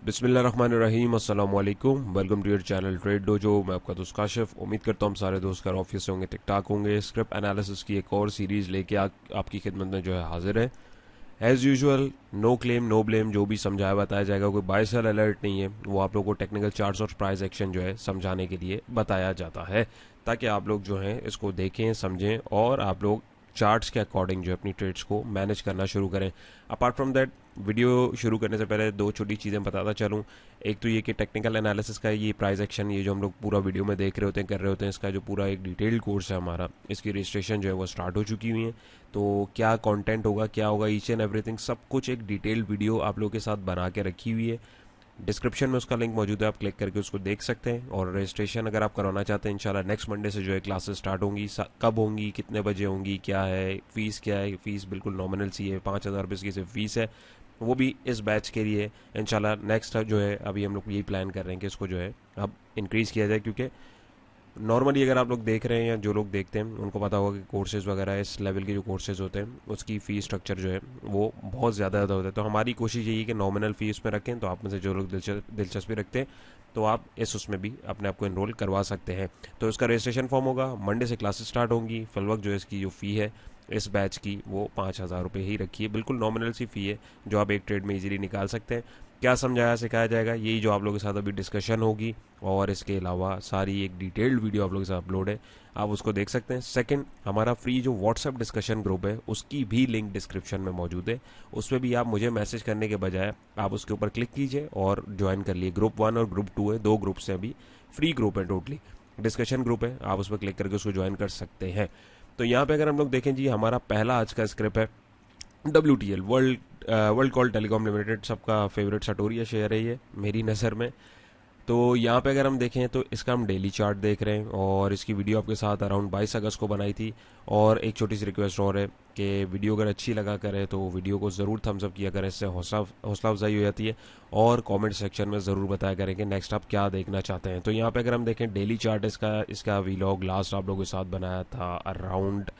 बिस्मिल्लाहिर्रहमानिर्रहीम, अस्सलाम वालेकुम। Welcome to your channel Trade Dojo. मैं आपका दोस्त काशिफ। उम्मीद करता हूँ हम सारे दोस्त घर ऑफिस से होंगे, टिक टाक होंगे। स्क्रिप्ट एनालिसिस की एक और सीरीज़ लेके आपकी खिदमत में जो है हाजिर है। As usual, no claim no blame, जो भी समझाया बताया जाएगा, कोई बाय सेल अलर्ट नहीं है। वो आप लोगों को टेक्निकल चार्ट्स और प्राइस एक्शन जो है समझाने के लिए बताया जाता है, ताकि आप लोग जो हैं इसको देखें, समझें और आप लोग चार्ट्स के अकॉर्डिंग जो है अपनी ट्रेड्स को मैनेज करना शुरू करें। अपार्ट फ्रॉम दैट, वीडियो शुरू करने से पहले दो छोटी चीज़ें बताता चलूँ। एक तो ये कि टेक्निकल एनालिसिस का ये प्राइस एक्शन, ये जो हम लोग पूरा वीडियो में देख रहे होते हैं, कर रहे होते हैं, इसका जो पूरा एक डिटेल्ड कोर्स है हमारा, इसकी रजिस्ट्रेशन जो है वो स्टार्ट हो चुकी हुई है। तो क्या कंटेंट होगा, क्या होगा, ईच एंड एवरीथिंग, सब कुछ एक डिटेल्ड वीडियो आप लोगों के साथ बना के रखी हुई है। डिस्क्रिप्शन में उसका लिंक मौजूद है, आप क्लिक करके उसको देख सकते हैं। और रजिस्ट्रेशन अगर आप करवाना चाहते हैं, इंशाल्लाह नेक्स्ट मंडे से जो है क्लासेस स्टार्ट होंगी। कब होंगी, कितने बजे होंगी, क्या है फ़ीस, क्या है फ़ीस, बिल्कुल नॉमिनल सी है, 5,000 रुपये की सिर्फ फ़ीस है। वो भी इस बैच के लिए। इंशाल्लाह नेक्स्ट जो है अभी हम लोग यही प्लान कर रहे हैं कि इसको जो है अब इंक्रीज़ किया जाए, क्योंकि नॉर्मली अगर आप लोग देख रहे हैं या जो लोग देखते हैं उनको पता होगा कि कोर्सेज़ वगैरह इस लेवल के जो कोर्सेज़ होते हैं उसकी फ़ीस स्ट्रक्चर जो है वो बहुत ज़्यादा होता है। तो हमारी कोशिश यही है कि नॉमिनल फ़ीस में रखें। तो आप में से जो लोग दिलचस्पी रखते हैं तो आप उसमें भी अपने आप को इनरोल करवा सकते हैं। तो इसका रजिस्ट्रेशन फॉर्म होगा, मंडे से क्लासेस स्टार्ट होंगी। फिलवक्त जो इसकी जो फ़ी है इस बैच की वो 5,000 रुपये ही रखी है। बिल्कुल नॉमिनल सी फ़ी है जो आप एक ट्रेड में इजीली निकाल सकते हैं। क्या समझाया सिखाया जाएगा, यही जो आप लोगों के साथ अभी डिस्कशन होगी। और इसके अलावा सारी एक डिटेल्ड वीडियो आप लोगों के साथ अपलोड है, आप उसको देख सकते हैं। सेकंड, हमारा फ्री जो व्हाट्सएप डिस्कशन ग्रुप है उसकी भी लिंक डिस्क्रिप्शन में मौजूद है। उसमें भी आप मुझे मैसेज करने के बजाय आप उसके ऊपर क्लिक कीजिए और ज्वाइन कर लिए। ग्रुप 1 और ग्रुप 2 है, दो ग्रुप्स हैं, अभी फ्री ग्रुप है, टोटली डिस्कशन ग्रुप है। आप उस पर क्लिक करके उसको ज्वाइन कर सकते हैं। तो यहाँ पे अगर हम लोग देखें जी, हमारा पहला आज का स्क्रिप्ट है WTL, world call telecom limited. सबका फेवरेट सटोरिया शेयर है ये मेरी नज़र में। तो यहाँ पे अगर हम देखें तो इसका हम डेली चार्ट देख रहे हैं और इसकी वीडियो आपके साथ अराउंड 22 अगस्त को बनाई थी। और एक छोटी सी रिक्वेस्ट और है कि वीडियो अगर अच्छी लगा करें तो वीडियो को ज़रूर थम्स अप किया करें, इससे हौसला अफजाई हो जाती है। और कमेंट सेक्शन में ज़रूर बताया करें कि नेक्स्ट आप क्या देखना चाहते हैं। तो यहाँ पे अगर हम देखें डेली चार्ट, इसका वीलॉग लास्ट आप लोगों के साथ बनाया था अराउंड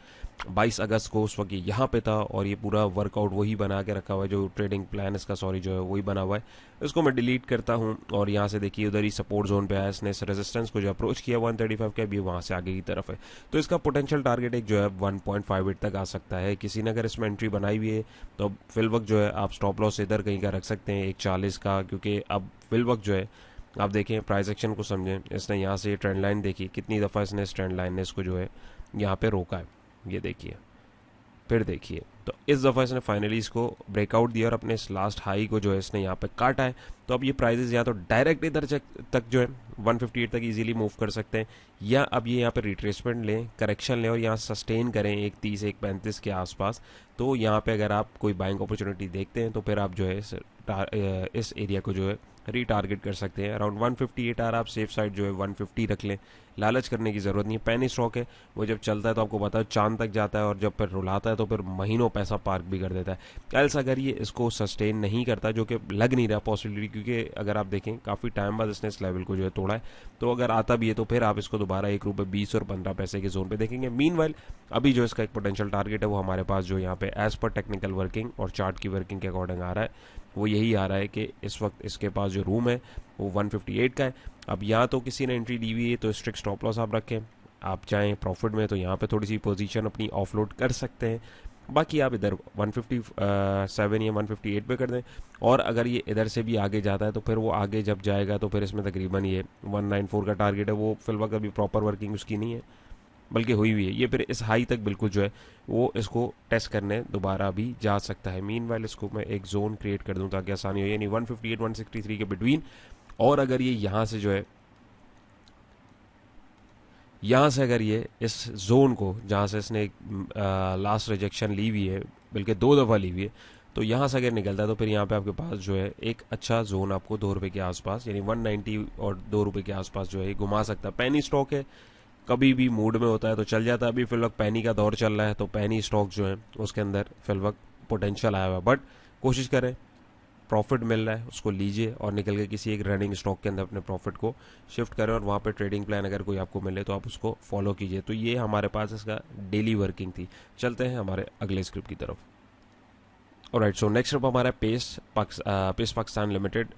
22 अगस्त को। उस वक्त ये यहाँ पे था और ये पूरा वर्कआउट वही बना के रखा हुआ है, जो ट्रेडिंग प्लान इसका जो है वही बना हुआ है। इसको मैं डिलीट करता हूँ और यहाँ से देखिए उधर ही सपोर्ट जोन पे आया, इसने इस रेजिस्टेंस को जो अप्रोच किया 135 का, भी वहाँ से आगे की तरफ है। तो इसका पोटेंशियल टारगेट एक जो है 1.58 तक आ सकता है। किसी ने अगर इसमें एंट्री बनाई हुई है तो फिल वक्त जो है आप स्टॉप लॉस इधर कहीं का रख सकते हैं 140 का, क्योंकि अब फिल वक्त जो है आप देखें प्राइस एक्शन को समझें। इसने यहाँ से ट्रेंड लाइन देखी, कितनी दफ़ा इसने इस ट्रेंड लाइन ने इसको जो है यहाँ पे रोका है, ये देखिए, फिर देखिए। तो इस दफ़ा इसने फाइनली इसको ब्रेकआउट दिया और अपने इस लास्ट हाई को जो है इसने यहाँ पे काटा है। तो अब ये प्राइजेस या तो डायरेक्ट इधर तक जो है 158 तक इजीली मूव कर सकते हैं, या अब ये यहाँ पे रिट्रेसमेंट लें, करेक्शन लें और यहाँ सस्टेन करें 130 135 के आसपास। तो यहाँ पे अगर आप कोई बाइंग अपॉर्चुनिटी देखते हैं तो फिर आप जो है इस एरिया को जो है रीटारगेट कर सकते हैं। अराउंड 158 आर आप सेफ साइड जो है 150 रख लें। लालच करने की ज़रूरत नहीं है, पैनी स्टॉक है। वो जब चलता है तो आपको पता है चांद तक जाता है और जब फिर रुलाता है तो फिर महीनों पैसा पार्क भी कर देता है। एल्स अगर ये इसको सस्टेन नहीं करता, जो कि लग नहीं रहा पॉसिबिलिटी, क्योंकि अगर आप देखें काफ़ी टाइम बाद इसने इस लेवल को जो है तोड़ा है। तो अगर आता भी है तो फिर आप इसको दोबारा 1 रुपये 20 और 15 पैसे के जोन पे देखेंगे। मीनवाइल अभी जो इसका एक पोटेंशियल टारगेट है वो हमारे पास जो यहाँ पे एज पर टेक्निकल वर्किंग और चार्ट की वर्किंग के अकॉर्डिंग आ रहा है, वो यही आ रहा है कि इस वक्त इसके पास जो रूम है वो 158 का है। अब या तो किसी ने एंट्री दी हुई है तो स्ट्रिक्ट स्टॉप लॉस आप रखें, आप चाहें प्रॉफिट में तो यहाँ पे थोड़ी सी पोजीशन अपनी ऑफलोड कर सकते हैं। बाकी आप इधर 157 या 158 पे कर दें। और अगर ये इधर से भी आगे जाता है तो फिर वो आगे जब जाएगा तो फिर इसमें तकरीबन ये 194 का टारगेट है, वो फिलहाल अभी प्रॉपर वर्किंग उसकी नहीं है, बल्कि हुई हुई है। ये फिर इस हाई तक बिल्कुल जो है वो इसको टेस्ट करने दोबारा भी जा सकता है। मीनवाइल इसको मैं एक जोन क्रिएट कर दूं ताकि आसानी हो, यानी 158 163 के बिटवीन। और अगर ये यहाँ से जो है, यहाँ से अगर ये इस जोन को, जहाँ से इसने लास्ट रिजेक्शन ली हुई है, बल्कि 2 दफ़ा ली हुई है, तो यहाँ से अगर निकलता है तो फिर यहाँ पे आपके पास जो है एक अच्छा जोन आपको 2 रुपये के आसपास, यानी 190 और 2 रुपये के आसपास जो है घुमा सकता है। पैनी स्टॉक है, कभी भी मूड में होता है तो चल जाता है। अभी फिलहाल पैनी का दौर चल रहा है तो पैनी स्टॉक जो है उसके अंदर फिलहाल पोटेंशियल आया हुआ है। बट कोशिश करें, प्रॉफिट मिल रहा है उसको लीजिए और निकल के किसी एक रनिंग स्टॉक के अंदर अपने प्रॉफिट को शिफ्ट करें और वहाँ पे ट्रेडिंग प्लान अगर कोई आपको मिले तो आप उसको फॉलो कीजिए। तो ये हमारे पास इसका डेली वर्किंग थी। चलते हैं हमारे अगले स्क्रिप्ट की तरफ। ऑलराइट, सो नेक्स्ट अप हमारा पेस पाकिस्तान लिमिटेड।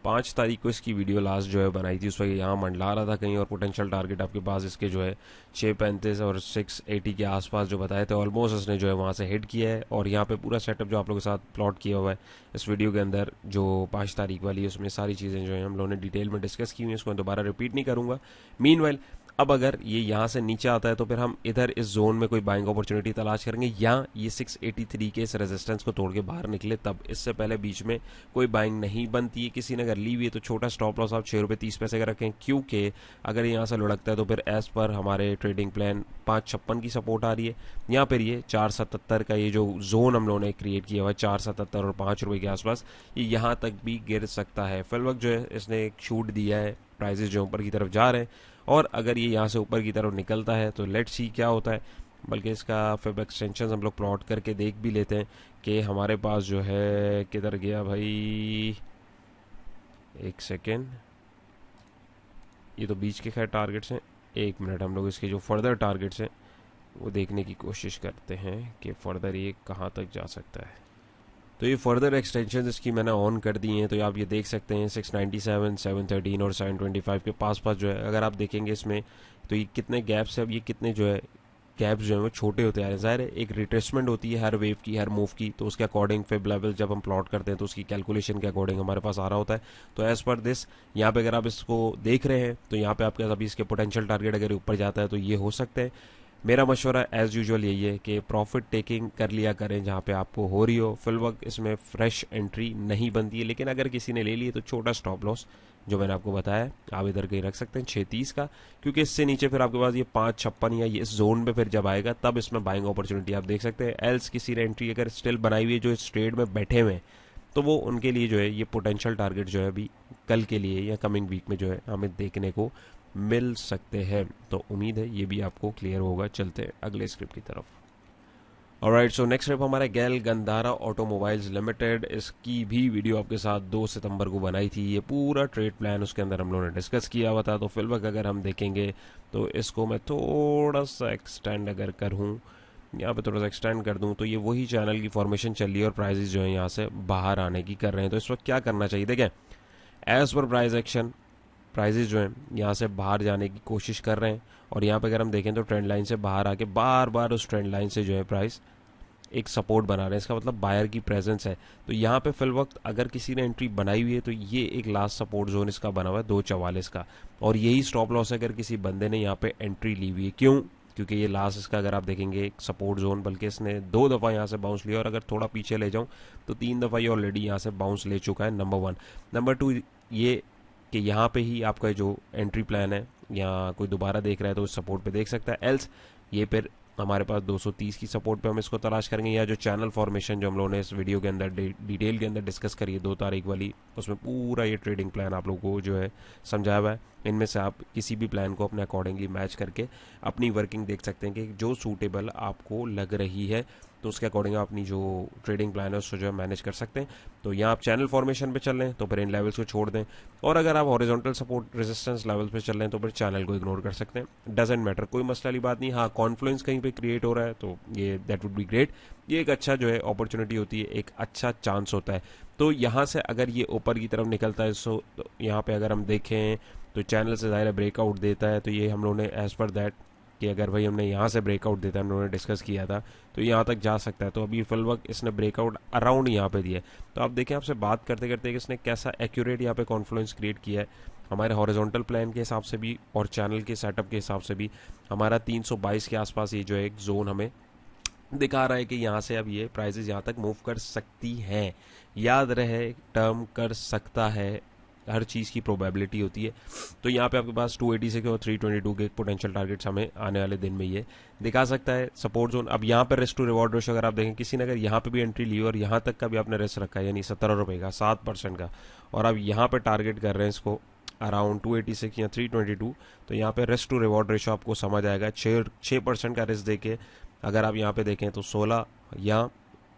5 तारीख को इसकी वीडियो लास्ट जो है बनाई थी, उस वक्त यहाँ मंडला रहा था कहीं और पोटेंशियल टारगेट आपके पास इसके जो है 635 और 680 के आसपास जो बताए थे, ऑलमोस्ट इसने जो है वहाँ से हिट किया है। और यहाँ पे पूरा सेटअप जो आप लोगों के साथ प्लॉट किया हुआ है इस वीडियो के अंदर जो 5 तारीख वाली है, उसमें सारी चीज़ें जो है हम लोगों ने डिटेल में डिस्कस की हुई हैं, उसको मैं दोबारा रिपीट नहीं करूँगा। मीनवाइल अब अगर ये यहाँ से नीचे आता है तो फिर हम इधर इस जोन में कोई बाइंग अपॉर्चुनिटी तलाश करेंगे, या ये 683 के इस रेजिस्टेंस को तोड़ के बाहर निकले तब। इससे पहले बीच में कोई बाइंग नहीं बनती है। किसी ने अगर ली हुई है तो छोटा स्टॉप लॉस आप 6 रुपये 30 पैसे का रखें, क्योंकि अगर यहाँ से लुढ़कता है तो फिर एज पर हमारे ट्रेडिंग प्लान 556 की सपोर्ट आ रही है। यहाँ पर ये 477 का ये जो जोन हम लोगों ने क्रिएट किया हुआ है 477 और 5 रुपये के आसपास, ये यहाँ तक भी गिर सकता है। फिल वक्त जो है इसने एक छूट दिया है, प्राइजेस जो ऊपर की तरफ जा रहे हैं, और अगर ये यहाँ से ऊपर की तरफ निकलता है तो लेट्स सी क्या होता है। बल्कि इसका फिब एक्सटेंशन हम लोग प्लॉट करके देख भी लेते हैं कि हमारे पास जो है किधर गया भाई, एक सेकेंड। ये तो बीच के खैर टारगेट्स हैं, 1 मिनट हम लोग इसके जो फर्दर टारगेट्स हैं वो देखने की कोशिश करते हैं कि फर्दर ये कहाँ तक जा सकता है। तो ये फर्दर एक्सटेंशन इसकी मैंने ऑन कर दी हैं, तो आप ये देख सकते हैं 697, 713 और 725 के पास जो है। अगर आप देखेंगे इसमें तो ये कितने गैप्स है, अब ये कितने जो है गैप्स जो है वो छोटे होते आ रहे हैं। ज़ाहिर है एक रिट्रेसमेंट होती है हर वेव की, हर मूव की, तो उसके अकॉर्डिंग फिब लेवल जब हम प्लॉट करते हैं तो उसकी कैलकुलेशन के अकॉर्डिंग हमारे पास आ रहा होता है। तो एज़ पर दिस यहाँ पे अगर आप इसको देख रहे हैं तो यहाँ पे आपके अभी इसके पोटेंशियल टारगेट अगर ऊपर जाता है तो ये हो सकते हैं। मेरा मशवरा एज़ यूजुअल यही है कि प्रॉफिट टेकिंग कर लिया करें जहाँ पे आपको हो रही हो। फिल वक्त इसमें फ्रेश एंट्री नहीं बनती है, लेकिन अगर किसी ने ले ली तो छोटा स्टॉप लॉस जो मैंने आपको बताया आप इधर कहीं रख सकते हैं 630 का, क्योंकि इससे नीचे फिर आपके पास ये 556 या ये इस जोन पे फिर जब आएगा तब इसमें बाइंग अपॉर्चुनिटी आप देख सकते हैं। एल्स किसी ने एंट्री अगर स्टिल बनाई हुई है जो इस ट्रेड में बैठे हुए हैं तो वो उनके लिए जो है ये पोटेंशियल टारगेट जो है अभी कल के लिए या कमिंग वीक में जो है हमें देखने को मिल सकते हैं। तो उम्मीद है ये भी आपको क्लियर होगा। चलते हैं अगले स्क्रिप्ट की तरफ। ऑलराइट, सो नेक्स्ट स्क्रिप्ट हमारा गैल गंधारा ऑटोमोबाइल्स लिमिटेड। इसकी भी वीडियो आपके साथ 2 सितंबर को बनाई थी। ये पूरा ट्रेड प्लान उसके अंदर हम लोगों ने डिस्कस किया हुआ था। तो फिल वक्त अगर हम देखेंगे तो इसको मैं थोड़ा सा एक्सटेंड अगर करूँ, यहाँ पे थोड़ा सा एक्सटेंड कर दूँ, तो ये वही चैनल की फॉर्मेशन चल रही है और प्राइजेस जो है यहाँ से बाहर आने की कर रहे हैं। तो इस वक्त क्या करना चाहिए, देखें as per price action prices जो हैं यहाँ से बाहर जाने की कोशिश कर रहे हैं। और यहाँ पे अगर हम देखें तो ट्रेंड लाइन से बाहर आके बार बार उस ट्रेंड लाइन से जो है प्राइस एक सपोर्ट बना रहे हैं। इसका मतलब बायर की प्रेजेंस है। तो यहाँ पे फिल वक्त अगर किसी ने एंट्री बनाई हुई है तो ये एक लास्ट सपोर्ट जोन इसका बना हुआ है 244 का, और यही स्टॉप लॉस है अगर किसी बंदे ने यहाँ पे एंट्री ली हुई है। क्यों? क्योंकि ये लास्ट इसका अगर आप देखेंगे एक सपोर्ट जोन, बल्कि इसने 2 दफ़ा यहाँ से बाउंस लिया, और अगर थोड़ा पीछे ले जाऊँ तो 3 दफ़ा ये ऑलरेडी यहाँ से बाउंस ले चुका है। नंबर 1। नंबर 2 ये कि यहाँ पे ही आपका जो एंट्री प्लान है या कोई दोबारा देख रहा है तो उस सपोर्ट पे देख सकता है। एल्स ये फिर हमारे पास 230 की सपोर्ट पे हम इसको तलाश करेंगे, या जो चैनल फॉर्मेशन जो हम लोगों ने इस वीडियो के अंदर डिटेल के अंदर डिस्कस करी है 2 तारीख वाली, उसमें पूरा ये ट्रेडिंग प्लान आप लोगों को जो है समझाया हुआ है। इनमें से आप किसी भी प्लान को अपने अकॉर्डिंगली मैच करके अपनी वर्किंग देख सकते हैं कि जो सूटेबल आपको लग रही है, तो उसके अकॉर्डिंग आप अपनी जो ट्रेडिंग प्लान है उसको जो है मैनेज कर सकते हैं। तो यहाँ आप चैनल फॉर्मेशन पे चल रहे हैं तो फिर इन लेवल्स को छोड़ दें, और अगर आप हॉरिजॉन्टल सपोर्ट रेजिस्टेंस लेवल्स पे चल रहे हैं तो फिर चैनल को इग्नोर कर सकते हैं। डजेंट मैटर, कोई मसला वाली बात नहीं। हाँ, कॉन्फ्लुएंस कहीं पे क्रिएट हो रहा है तो ये दैट वुड बी ग्रेट। ये एक अच्छा जो है अपॉर्चुनिटी होती है, एक अच्छा चांस होता है। तो यहाँ से अगर ये ऊपर की तरफ निकलता है तो यहाँ पे अगर हम देखें तो चैनल से ज़ाहिर ब्रेकआउट देता है, तो ये हम लोगों ने एज पर दैट कि अगर भाई हमने यहाँ से ब्रेकआउट देता है, हम लोगों ने डिस्कस किया था, तो यहाँ तक जा सकता है। तो अभी फिल वक्त इसने ब्रेकआउट अराउंड यहाँ पे दिया है। तो आप देखें आपसे बात करते करते कि इसने कैसा एक्यूरेट यहाँ पे कॉन्फ्लुएंस क्रिएट किया है हमारे हॉरिजॉन्टल प्लान के हिसाब से भी और चैनल के सेटअप के हिसाब से भी। हमारा 322 के आसपास ये जो है एक जोन हमें दिखा रहा है कि यहाँ से अब ये प्राइजेस यहाँ तक मूव कर सकती हैं। याद रहे टर्म कर सकता है, हर चीज़ की प्रोबेबिलिटी होती है। तो यहाँ पे आपके पास 280 से और 322 के पोटेंशियल टारगेट्स हमें आने वाले दिन में ये दिखा सकता है सपोर्ट जोन। अब यहाँ पे रिस्क टू रिवॉर्ड रेशो अगर आप देखें, किसी ने अगर यहाँ पे भी एंट्री ली और यहाँ तक का भी आपने रिस्क रखा है, यानी 17 रुपये का 7% का, और अब यहाँ पे टारगेट कर रहे हैं इसको अराउंड 286 या 322, तो यहाँ पे रिस्क टू रिवॉर्ड रेशो आपको समझ आएगा। 6% का रिस्क देके अगर आप यहाँ पे देखें तो 16 या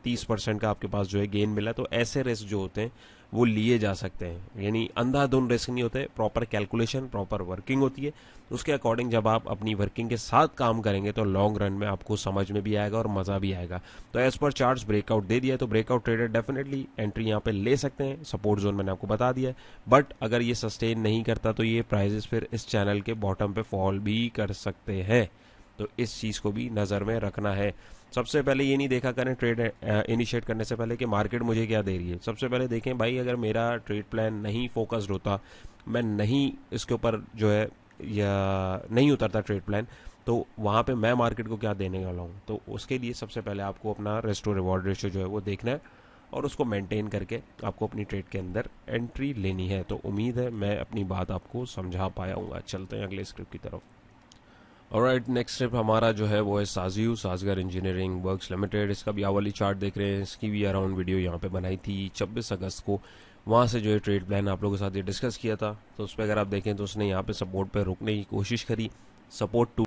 30% का आपके पास जो है गेन मिला, तो ऐसे रिस्क जो होते हैं वो लिए जा सकते हैं। यानी अंधाधुंध रिस्क नहीं होते, प्रॉपर कैलकुलेशन, प्रॉपर वर्किंग होती है। उसके अकॉर्डिंग जब आप अपनी वर्किंग के साथ काम करेंगे तो लॉन्ग रन में आपको समझ में भी आएगा और मज़ा भी आएगा। तो एज पर चार्ट्स ब्रेकआउट दे दिया है, तो ब्रेकआउट ट्रेडर डेफिनेटली एंट्री यहाँ पे ले सकते हैं। सपोर्ट जोन मैंने आपको बता दिया है, बट अगर ये सस्टेन नहीं करता तो ये प्राइजेस फिर इस चैनल के बॉटम पे फॉल भी कर सकते हैं। तो इस चीज़ को भी नज़र में रखना है। सबसे पहले ये नहीं देखा करें ट्रेड इनिशिएट करने से पहले कि मार्केट मुझे क्या दे रही है। सबसे पहले देखें भाई, अगर मेरा ट्रेड प्लान नहीं फोकस्ड होता, मैं नहीं इसके ऊपर जो है या नहीं उतरता ट्रेड प्लान, तो वहाँ पे मैं मार्केट को क्या देने वाला हूँ। तो उसके लिए सबसे पहले आपको अपना रिस्क टू रिवॉर्ड रेशियो जो है वो देखना है और उसको मेंटेन करके आपको अपनी ट्रेड के अंदर एंट्री लेनी है। तो उम्मीद है मैं अपनी बात आपको समझा पाया हूँ। चलते हैं अगले स्क्रिप्ट की तरफ। ऑलराइट, नेक्स्ट स्टेप हमारा जो है वो है साजियू, साजगर इंजीनियरिंग वर्क्स लिमिटेड। इसका भी आवली चार्ट देख रहे हैं। इसकी भी अराउंड वीडियो यहाँ पे बनाई थी 26 अगस्त को। वहाँ से जो है ट्रेड प्लान आप लोगों के साथ ये डिस्कस किया था। तो उस पर अगर आप देखें तो उसने यहाँ पे सपोर्ट पे रुकने की कोशिश करी। सपोर्ट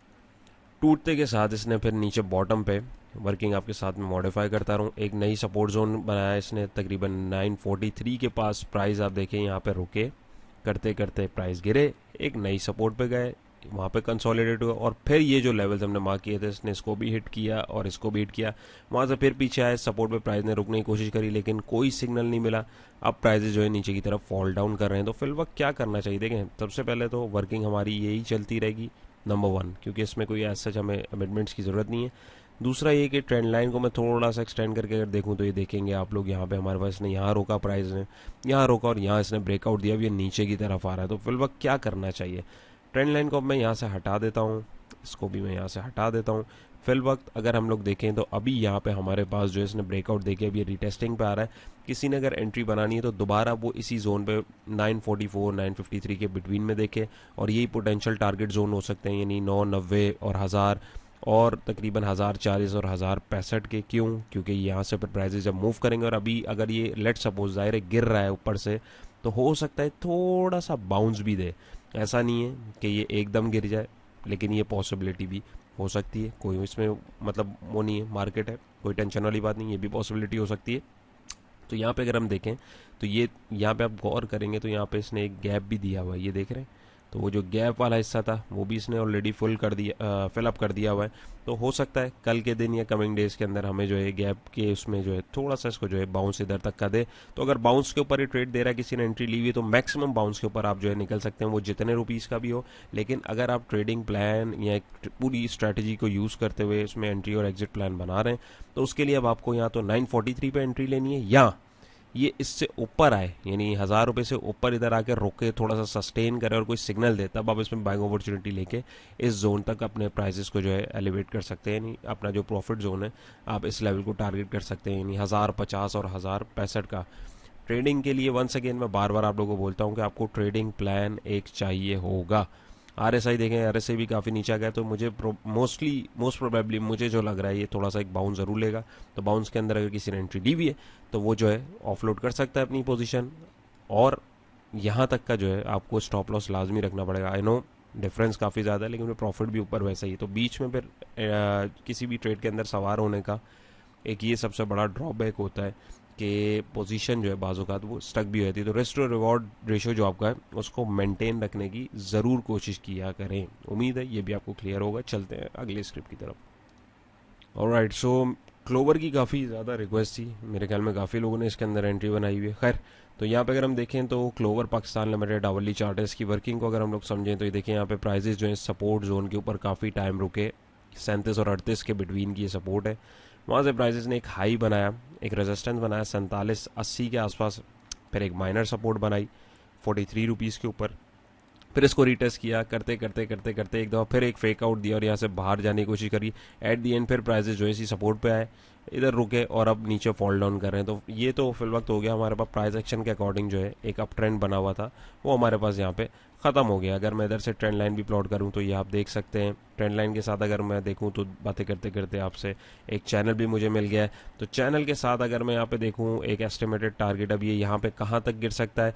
टूटते के साथ इसने फिर नीचे बॉटम पे वर्किंग आपके साथ में मॉडिफाई करता रहूँ, एक नई सपोर्ट जोन बनाया इसने तकरीबन 943 के पास। प्राइस आप देखें यहाँ पे रुके, करते करते प्राइस गिरे, एक नई सपोर्ट पे गए, वहाँ पे कंसोलिडेट हुआ और फिर ये जो लेवल्स हमने मार्क किए थे इसने इसको भी हिट किया और इसको भी हिट किया। वहाँ से फिर पीछे आए, सपोर्ट पे प्राइस ने रुकने की कोशिश करी लेकिन कोई सिग्नल नहीं मिला। अब प्राइजेस जो है नीचे की तरफ फॉल डाउन कर रहे हैं। तो फिल वक्त क्या करना चाहिए, देखें सबसे पहले तो वर्किंग हमारी यही चलती रहेगी नंबर 1, क्योंकि इसमें कोई ऐसा हमें अमेंडमेंट्स की ज़रूरत नहीं है। दूसरा ये कि ट्रेंड लाइन को मैं थोड़ा सा एक्सटेंड करके अगर देखूं तो ये देखेंगे आप लोग यहाँ पे हमारे पास इसने यहाँ रोका, प्राइस ने यहाँ रोका और यहाँ इसने ब्रेकआउट दिया, अब ये नीचे की तरफ आ रहा है। तो फिल वक्त क्या करना चाहिए, ट्रेंड लाइन को अब मैं यहाँ से हटा देता हूँ, इसको भी मैं यहाँ से हटा देता हूँ। फिल वक्त अगर हम लोग देखें तो अभी यहाँ पे हमारे पास जो है इसने ब्रेकआउट देके अभी रिटेस्टिंग पे आ रहा है। किसी ने अगर एंट्री बनानी है तो दोबारा वो इसी जोन पे 944 953 के बिटवीन में देखे और यही पोटेंशियल टारगेट जोन हो सकते हैं, यानी 990 और 1000 और तकरीबन 1040 और 1065 के। क्यों? क्योंकि यहाँ से फिर प्राइजेस जब मूव करेंगे और अभी अगर ये लेट सपोज ज़ाहिर है गिर रहा है ऊपर से, तो हो सकता है थोड़ा सा बाउंस भी दे। ऐसा नहीं है कि ये एकदम गिर जाए, लेकिन ये पॉसिबिलिटी भी हो सकती है। कोई इसमें मतलब वो नहीं है, मार्केट है, कोई टेंशन वाली बात नहीं, ये भी पॉसिबिलिटी हो सकती है। तो यहाँ पे अगर हम देखें तो ये यहाँ पे आप गौर करेंगे तो यहाँ पे इसने एक गैप भी दिया हुआ है, ये देख रहे हैं। तो वो जो गैप वाला हिस्सा था वो भी इसने ऑलरेडी फिलअप कर दिया हुआ है। तो हो सकता है कल के दिन या कमिंग डेज के अंदर हमें जो है गैप के उसमें जो है थोड़ा सा इसको जो है बाउंस इधर तक का दे। तो अगर बाउंस के ऊपर ही ट्रेड दे रहा है, किसी ने एंट्री ली हुई है, तो मैक्सिमम बाउंस के ऊपर आप जो है निकल सकते हैं, वो जितने रुपीज़ का भी हो। लेकिन अगर आप ट्रेडिंग प्लान या एक पूरी स्ट्रैटेजी को यूज़ करते हुए इसमें एंट्री और एग्जिट प्लान बना रहे हैं, तो उसके लिए अब आपको या तो 943 पे एंट्री लेनी है या ये इससे ऊपर आए, यानी 1000 रुपये से ऊपर इधर आकर रोके, थोड़ा सा सस्टेन करे और कोई सिग्नल दे, तब आप इसमें बाइंग अपॉर्चुनिटी लेके इस जोन तक अपने प्राइसेस को जो है एलिवेट कर सकते हैं। यानी अपना जो प्रॉफिट जोन है आप इस लेवल को टारगेट कर सकते हैं, यानी 1050 और 1065 का। ट्रेडिंग के लिए वंस अगेन मैं बार बार आप लोगों को बोलता हूँ कि आपको ट्रेडिंग प्लान एक चाहिए होगा। RSI देखें, RSI भी काफ़ी नीचे आ गया, तो मुझे मोस्ट प्रोबेबली मुझे जो लग रहा है ये थोड़ा सा एक बाउंस ज़रूर लेगा। तो बाउंस के अंदर अगर किसी ने एंट्री ली हुई है तो वो जो है ऑफलोड कर सकता है अपनी पोजीशन, और यहाँ तक का जो है आपको स्टॉप लॉस लाजमी रखना पड़ेगा। आई नो डिफरेंस काफ़ी ज़्यादा है, लेकिन प्रॉफिट भी ऊपर वैसा ही है। तो बीच में फिर किसी भी ट्रेड के अंदर सवार होने का एक ये सबसे बड़ा ड्रॉबैक होता है कि पोजीशन जो है बाज़ औक़ात वो स्टक भी होती है। तो रिस्क टू रिवॉर्ड रेशियो जो आपका है उसको मेंटेन रखने की ज़रूर कोशिश किया करें। उम्मीद है ये भी आपको क्लियर होगा। चलते हैं अगले स्क्रिप्ट की तरफ। ऑलराइट, सो क्लोवर की काफ़ी ज़्यादा रिक्वेस्ट थी, मेरे ख्याल में काफ़ी लोगों ने इसके अंदर एंट्री बनाई हुई है। खैर, तो यहाँ पे अगर हम देखें तो क्लोवर पाकिस्तान लिमिटेड आवली चार्ट है, इसकी वर्किंग को अगर हम लोग समझें तो ये देखें यहाँ पे प्राइजेस जो है सपोर्ट जोन के ऊपर काफ़ी टाइम रुके, 37 और 38 के बिटवीन की ये सपोर्ट है। वहाँ से प्राइजेस ने एक हाई बनाया, एक रेजिस्टेंस बनाया 4780 के आसपास, फिर एक माइनर सपोर्ट बनाई 43 रुपीज़ के ऊपर, फिर इसको रिटेस्ट किया, करते करते करते करते एक दफ़ा फिर एक फेक आउट दिया और यहाँ से बाहर जाने की कोशिश करी। एट दी एंड फिर प्राइजेस जो है इसी सपोर्ट पे आए, इधर रुके और अब नीचे फॉल डाउन कर रहे हैं। तो ये तो फिल वक्त हो गया हमारे पास प्राइस एक्शन के अकॉर्डिंग जो है एक अप ट्रेंड बना हुआ था, वो हमारे पास यहाँ पे ख़त्म हो गया। अगर मैं इधर से ट्रेंड लाइन भी प्लॉट करूँ तो ये आप देख सकते हैं। ट्रेंड लाइन के साथ अगर मैं देखूँ तो बातें करते करते आपसे एक चैनल भी मुझे मिल गया है। तो चैनल के साथ अगर मैं यहाँ पे देखूँ एक एस्टिमेटेड टारगेट अब ये यहाँ पे कहाँ तक गिर सकता है,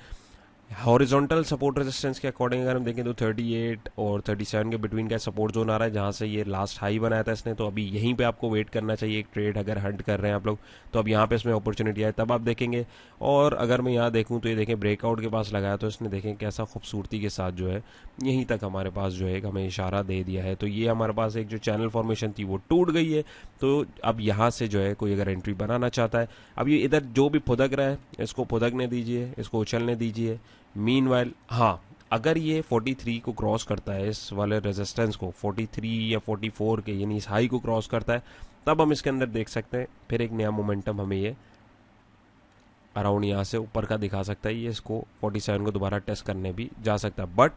हॉरिजॉन्टल सपोर्ट रेजिस्टेंस के अकॉर्डिंग अगर हम देखें तो 38 और 37 के बिटवीन का सपोर्ट जोन आ रहा है, जहां से ये लास्ट हाई बनाया था इसने। तो अभी यहीं पे आपको वेट करना चाहिए एक ट्रेड अगर हंट कर रहे हैं आप लोग, तो अब यहाँ पे इसमें अपॉर्चुनिटी आए तब आप देखेंगे। और अगर मैं यहाँ देखूँ तो ये देखें ब्रेकआउट के पास लगाया तो इसने देखें कैसा खूबसूरती के साथ जो है यहीं तक हमारे पास जो है हमें इशारा दे दिया है। तो ये हमारे पास एक जो चैनल फॉर्मेशन थी वो टूट गई है। तो अब यहाँ से जो है कोई अगर एंट्री बनाना चाहता है, अब ये इधर जो भी फुदक रहा है इसको फुदकने दीजिए, इसको उछलने दीजिए। मीनवाइल हाँ, अगर ये 43 को क्रॉस करता है, इस वाले रेजिस्टेंस को 43 या 44 के यानी इस हाई को क्रॉस करता है, तब हम इसके अंदर देख सकते हैं फिर एक नया मोमेंटम हमें ये अराउंड यहाँ से ऊपर का दिखा सकता है। ये इसको 47 को दोबारा टेस्ट करने भी जा सकता है। बट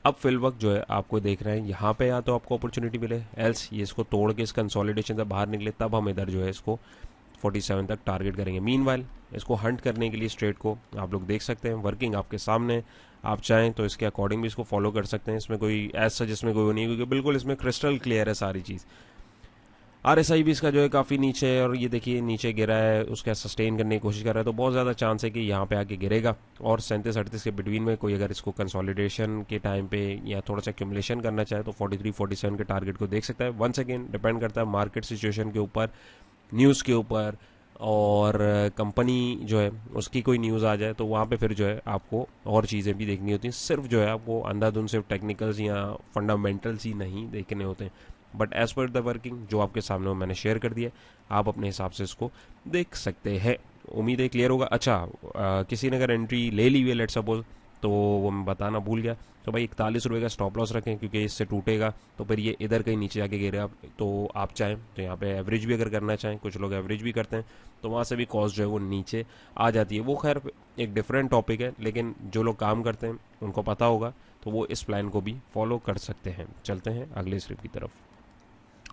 अब फिल वक्त जो है आपको देख रहे हैं यहाँ पे या तो आपको अपॉर्चुनिटी मिले, एल्स ये इसको तोड़ के इस कंसोलिडेशन से बाहर निकले, तब हम इधर जो है इसको 47 तक टारगेट करेंगे। मीनवाइल इसको हंट करने के लिए स्ट्रेट को आप लोग देख सकते हैं, वर्किंग आपके सामने। आप चाहें तो इसके अकॉर्डिंग भी इसको फॉलो कर सकते हैं, इसमें कोई ऐसा जिसमें कोई नहीं है, क्योंकि बिल्कुल इसमें क्रिस्टल क्लियर है सारी चीज़। RSI भी इसका जो है काफ़ी नीचे है, और ये देखिए नीचे गिरा है, उसका सस्टेन करने की कोशिश कर रहा है, तो बहुत ज़्यादा चांस है कि यहाँ पे आके गिरेगा। और 37-38 के बिटवीन में कोई अगर इसको कंसोलिडेशन के टाइम पे या थोड़ा सा एक्यूमुलेशन करना चाहे तो 43-47 के टारगेट को देख सकता है। वंस अगेन डिपेंड करता है मार्केट सिचुएशन के ऊपर, न्यूज़ के ऊपर, और कंपनी जो है उसकी कोई न्यूज़ आ जाए तो वहाँ पे फिर जो है आपको और चीज़ें भी देखनी होती हैं। सिर्फ जो है आपको अंधाधुंध सिर्फ टेक्निकल्स या फंडामेंटल्स ही नहीं देखने होते हैं। But as per the working जो आपके सामने मैंने शेयर कर दिया, आप अपने हिसाब से इसको देख सकते हैं। उम्मीद है क्लियर होगा। अच्छा, किसी ने अगर एंट्री ले ली हुई है लेट सपोज, तो वो मैं बताना भूल गया, तो भाई 41 रुपये का स्टॉप लॉस रखें, क्योंकि इससे टूटेगा तो फिर ये इधर कहीं नीचे जाके गिरे। आप तो आप चाहें तो यहाँ पे एवरेज भी अगर करना चाहें, कुछ लोग एवरेज भी करते हैं, तो वहाँ से भी कॉस्ट जो है वो नीचे आ जाती है। वो खैर एक डिफरेंट टॉपिक है, लेकिन जो लोग काम करते हैं उनको पता होगा, तो वो इस प्लान को भी फॉलो कर सकते हैं। चलते हैं अगले स्क्रिप्ट की तरफ।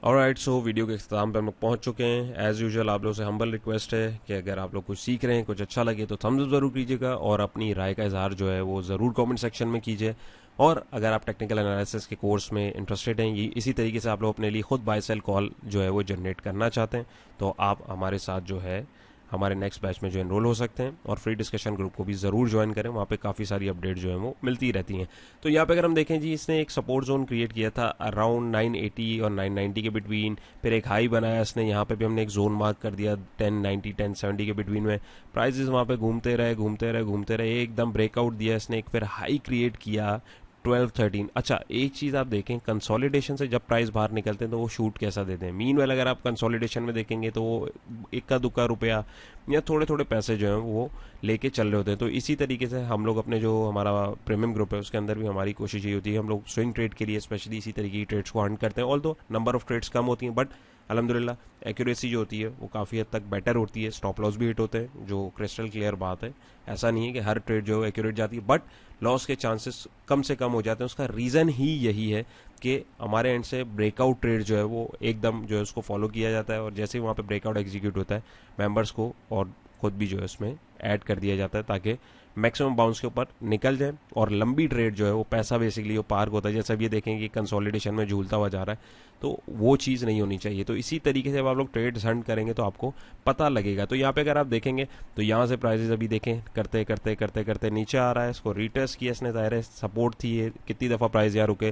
ऑलराइट, सो वीडियो के अख्ताम पर हम लोग पहुंच चुके हैं। एज यूजुअल आप लोगों से हम्बल रिक्वेस्ट है कि अगर आप लोग कुछ सीख रहे हैं, कुछ अच्छा लगे, तो थम्स अप ज़रूर कीजिएगा, और अपनी राय का इजहार जो है वो ज़रूर कमेंट सेक्शन में कीजिए। और अगर आप टेक्निकल एनालिसिस के कोर्स में इंटरेस्टेड हैं, ये इसी तरीके से आप लोग अपने लिए खुद बाय सेल कॉल जो है वो जनरेट करना चाहते हैं, तो आप हमारे साथ जो है हमारे नेक्स्ट बैच में जो एनरोल हो सकते हैं, और फ्री डिस्कशन ग्रुप को भी ज़रूर ज्वाइन करें, वहाँ पे काफ़ी सारी अपडेट जो है वो मिलती रहती हैं। तो यहाँ पे अगर हम देखें जी, इसने एक सपोर्ट जोन क्रिएट किया था अराउंड 980 और 990 के बिटवीन, फिर एक हाई बनाया इसने, यहाँ पे भी हमने एक जोन मार्क कर दिया 1090 1070 के बिटवीन में। प्राइजेस वहाँ पे घूमते रहे, एकदम ब्रेकआउट दिया इसने, एक फिर हाई क्रिएट किया 12-13। अच्छा, एक चीज़ आप देखें, कंसोलिडेशन से जब प्राइस बाहर निकलते हैं तो वो शूट कैसा देते हैं। मीनवेल अगर आप कंसोलिडेशन में देखेंगे तो वो इक्का दुक्का रुपया या थोड़े थोड़े पैसे जो हैं वो लेके चल रहे होते हैं। तो इसी तरीके से हम लोग अपने जो हमारा प्रीमियम ग्रुप है उसके अंदर भी हमारी कोशिश ये होती है, हम लोग स्विंग ट्रेड के लिए स्पेशली इसी तरीके की ट्रेड्स को हंट करते हैं। ऑल्दो नंबर ऑफ ट्रेड्स कम होती हैं, बट अल्हम्दुलिल्लाह एक्यूरेसी जो होती है वो काफ़ी हद तक बेटर होती है, स्टॉप लॉस भी हिट होते हैं, जो क्रिस्टल क्लियर बात है। ऐसा नहीं है कि हर ट्रेड जो एक्यूरेट जाती है, बट लॉस के चांसेस कम से कम हो जाते हैं। उसका रीज़न ही यही है कि हमारे एंड से ब्रेकआउट ट्रेड जो है वो एकदम जो है उसको फॉलो किया जाता है, और जैसे ही वहाँ पे ब्रेकआउट एग्जीक्यूट होता है, मेंबर्स को और खुद भी जो है उसमें ऐड कर दिया जाता है, ताकि मैक्सिमम बाउंस के ऊपर निकल जाए, और लंबी ट्रेड जो है वो पैसा बेसिकली वो पार्क होता है। जैसे अब ये देखें कि कंसोलिडेशन में झूलता हुआ जा रहा है, तो वो चीज़ नहीं होनी चाहिए। तो इसी तरीके से जब आप लोग ट्रेड्स हंट करेंगे तो आपको पता लगेगा। तो यहाँ पे अगर आप देखेंगे तो यहाँ से प्राइजेस अभी देखें करते करते करते करते नीचे आ रहा है, इसको रीटेस्ट किया इसने, ज़ाहिर है सपोर्ट थी ये, कितनी दफ़ा प्राइस यहाँ रुके,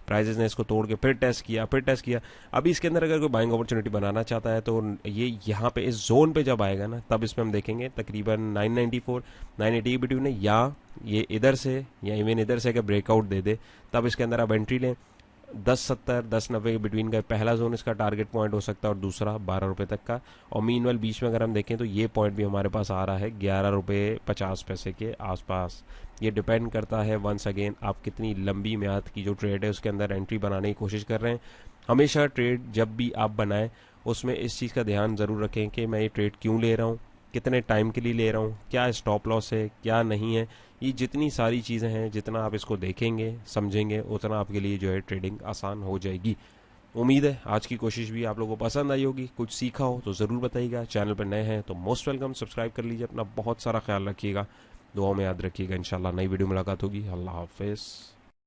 प्राइजेस ने इसको तोड़ के फिर टेस्ट किया। अभी इसके अंदर अगर कोई बाइंग अपॉर्चुनिटी बनाना चाहता है तो ये यहाँ पे इस जोन पे जब आएगा ना, तब इसमें हम देखेंगे तकरीबन 994 980 बिटवीन है, या ये इधर से या इवन इधर से अगर ब्रेकआउट दे दे, तब इसके अंदर आप एंट्री लें। 1070 1090 के बिटवीन का पहला जोन इसका टारगेट पॉइंट हो सकता है, और दूसरा 12 रुपये तक का। और मीनवेल बीच में अगर हम देखें तो ये पॉइंट भी हमारे पास आ रहा है 11 रुपये 50 पैसे के आसपास। ये डिपेंड करता है वंस अगेन आप कितनी लंबी म्याद की जो ट्रेड है उसके अंदर एंट्री बनाने की कोशिश कर रहे हैं। हमेशा ट्रेड जब भी आप बनाएं उसमें इस चीज़ का ध्यान ज़रूर रखें कि मैं ये ट्रेड क्यों ले रहा हूँ, कितने टाइम के लिए ले रहा हूँ, क्या स्टॉप लॉस है, क्या नहीं है। ये जितनी सारी चीज़ें हैं, जितना आप इसको देखेंगे समझेंगे, उतना आपके लिए जो है ट्रेडिंग आसान हो जाएगी। उम्मीद है आज की कोशिश भी आप लोगों को पसंद आई होगी, कुछ सीखा हो तो ज़रूर बताइएगा। चैनल पर नए हैं तो मोस्ट वेलकम, सब्सक्राइब कर लीजिए। अपना बहुत सारा ख्याल रखिएगा, दुआओं में याद रखिएगा। इंशाल्लाह नई वीडियो मुलाकात होगी। अल्लाह हाफिज़।